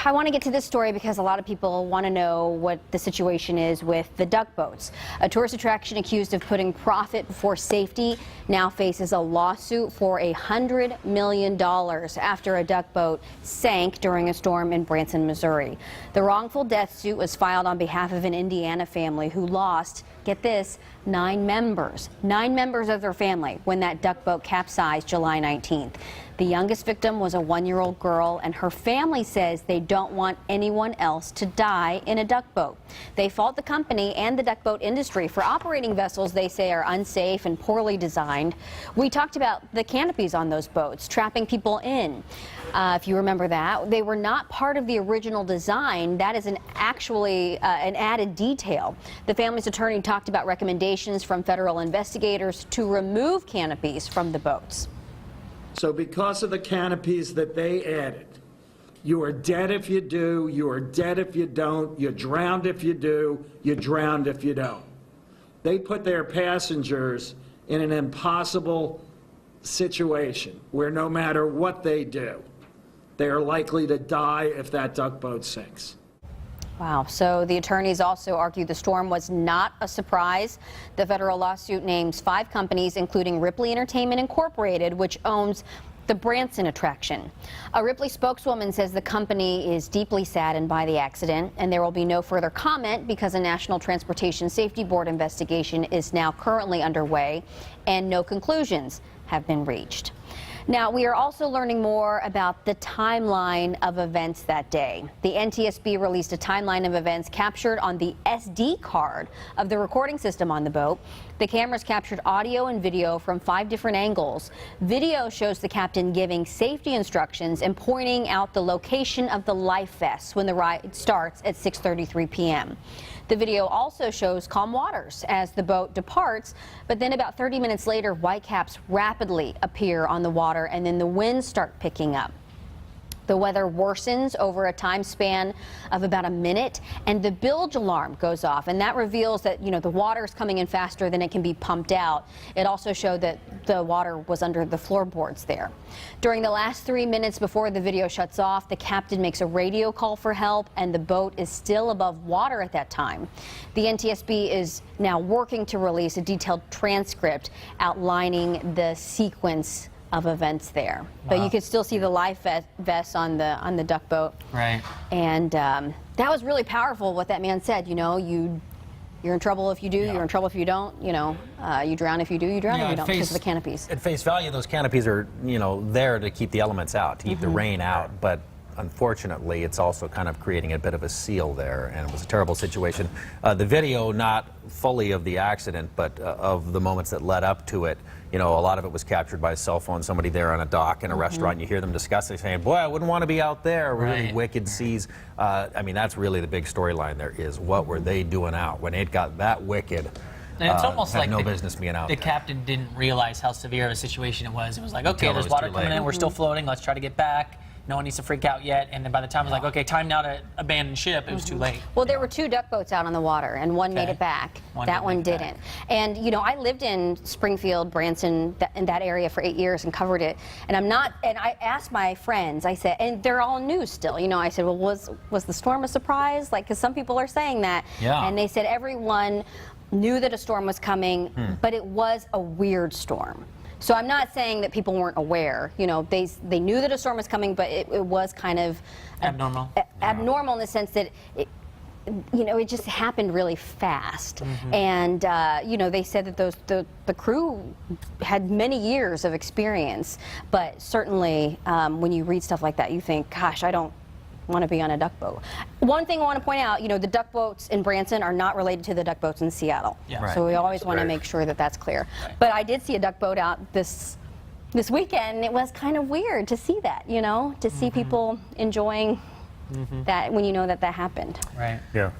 I want to get to this story because a lot of people want to know what the situation is with the duck boats. A tourist attraction accused of putting profit before safety now faces a lawsuit for $100 million after a duck boat sank during a storm in Branson, Missouri. The wrongful death suit was filed on behalf of an Indiana family who lost, get this, 9 members of their family when that duck boat capsized July 19th. The youngest victim was a 1-year-old girl, and her family says they don't want anyone else to die in a duck boat. They fault the company and the duck boat industry for operating vessels they say are unsafe and poorly designed. We talked about the canopies on those boats, trapping people in. If you remember that, they were not part of the original design. That is actually an added detail. The family's attorney talked about recommendations from federal investigators to remove canopies from the boats. So because of the canopies that they added, you are dead if you do, you are dead if you don't, you're drowned if you do, you're drowned if you don't. They put their passengers in an impossible situation where no matter what they do, they are likely to die if that duck boat sinks. Wow. So the attorneys also argue the storm was not a surprise. The federal lawsuit names 5 companies, including Ripley Entertainment Incorporated, which owns the Branson attraction. A Ripley spokeswoman says the company is deeply saddened by the accident, and there will be no further comment because a National Transportation Safety Board investigation is now currently underway, and no conclusions have been reached. Now, we are also learning more about the timeline of events that day. The NTSB released a timeline of events captured on the SD card of the recording system on the boat. The cameras captured audio and video from 5 different angles. Video shows the captain giving safety instructions and pointing out the location of the life vests when the ride starts at 6:33 p.m. The video also shows calm waters as the boat departs, but then about 30 minutes later, whitecaps rapidly appear on the water and then the winds start picking up. The weather worsens over a time span of about a minute, and the bilge alarm goes off, and that reveals that, the water is coming in faster than it can be pumped out. It also showed that the water was under the floorboards there. During the last 3 minutes before the video shuts off, the captain makes a radio call for help, and the boat is still above water at that time. The NTSB is now working to release a detailed transcript outlining the sequence of events there. Wow. But you could still see the life vest on the duck boat. Right. And that was really powerful what that man said. You're in trouble if you do, you're in trouble if you don't, you drown if you do, you drown if you don't, because of the canopies. At face value, those canopies are, there to keep the elements out, to keep the rain out, but unfortunately, it's also kind of creating a bit of a seal there, and it was a terrible situation. The video, not fully of the accident, but of the moments that led up to it, a lot of it was captured by a cell phone, somebody there on a dock in a restaurant. You hear them discussing, saying, boy, I wouldn't want to be out there, really wicked seas. I mean, that's really the big storyline there is, what were they doing out when it got that wicked? And it's almost like no business being out the there. captain didn't realize how severe of a situation it was. It was like, okay, there's water coming in, we're still floating, let's try to get back. No one needs to freak out yet. And then by the time it was like, okay, time now to abandon ship, it was too late. Well, there were 2 duck boats out on the water, and one made it back. That one didn't. And, I lived in Springfield, Branson, in that area for 8 years and covered it. And I asked my friends, I said, and they're all new still, I said, well, was the storm a surprise? Because some people are saying that. Yeah. And they said everyone knew that a storm was coming, but it was a weird storm. So I'm not saying that people weren't aware. They knew that a storm was coming, but it was kind of abnormal. Abnormal in the sense that it just happened really fast. And they said that the crew had many years of experience, but certainly when you read stuff like that, you think, gosh, I don't want to be on a duck boat. One thing I want to point out, the duck boats in Branson are not related to the duck boats in Seattle. Yeah. Right. So we always want to make sure that that's clear. Right. But I did see a duck boat out this weekend, and it was kind of weird to see that, to see people enjoying that when that happened. Right. Yeah.